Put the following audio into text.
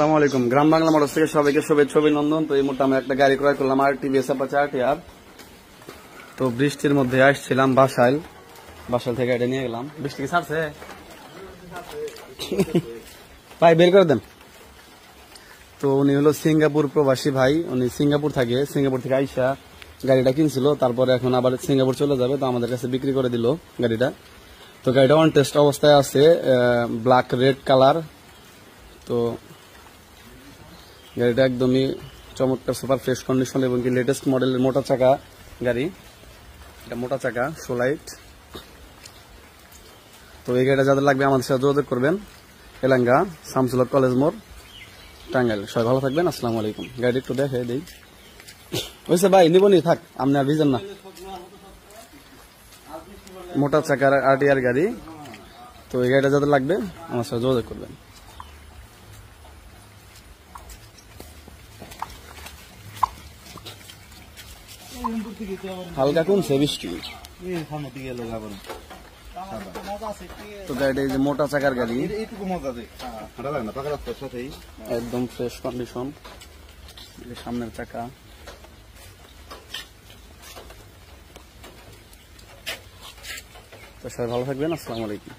আসসালামু আলাইকুম। গ্রাম বাংলা মোটরস থেকে সবাইকে শুভেচ্ছা অভিনন্দন। তো এই মুহূর্তে আমি একটা গাড়ি ক্রয় করলাম, আর টিভিএস অ্যাপাচি RTR। তো বৃষ্টির মধ্যে আসছিলাম বাসাইল থেকে এটা নিয়ে গেলাম। বৃষ্টি কি ছাড়ছে? ভাই বের করে দেন। তো উনি হলো সিঙ্গাপুর প্রবাসী ভাই, উনি সিঙ্গাপুর থাকে, সিঙ্গাপুর থেকে আইসা গাড়িটা কিনছিল, তারপরে এখন আবার সিঙ্গাপুর চলে যাবে, তো আমাদের কাছে বিক্রি করে দিল গাড়িটা। তো গাড়িটা অন টেস্ট অবস্থায় আছে, ব্ল্যাক রেড কালার। তো গাড়িটা একদমই চমৎকার, সুপার ফ্রেশ কন্ডিশন এবং কি লেটেস্ট মডেলের মোটা চাকা গাড়ি। এটা মোটা চাকা সোলাইট। তো এই গাড়িটা যাদের লাগবে আমাদের সাথে যোগাযোগ করবেন। এলাঙ্গা শামসুল কলেজ মোড়, টাঙ্গাইল। সবাই ভালো থাকবেন, আসসালামু আলাইকুম। গাড়ি একটু দেখে দিই। ওইসে ভাই নিবনি, থাক, আপনি আর ভিজেন না। মোটা চাকার RTR গাড়ি। তো এই গাড়িটা যাদের লাগবে আমার সাথে যোগাযোগ করবেন। হালকা কমছে বৃষ্টি। তো গাড়িটা এই যে মোটা চাকার গাড়ি, একদম ফ্রেশ কন্ডিশন। সামনের চাকা। তো সবাই ভালো থাকবেন, আসসালামু আলাইকুম।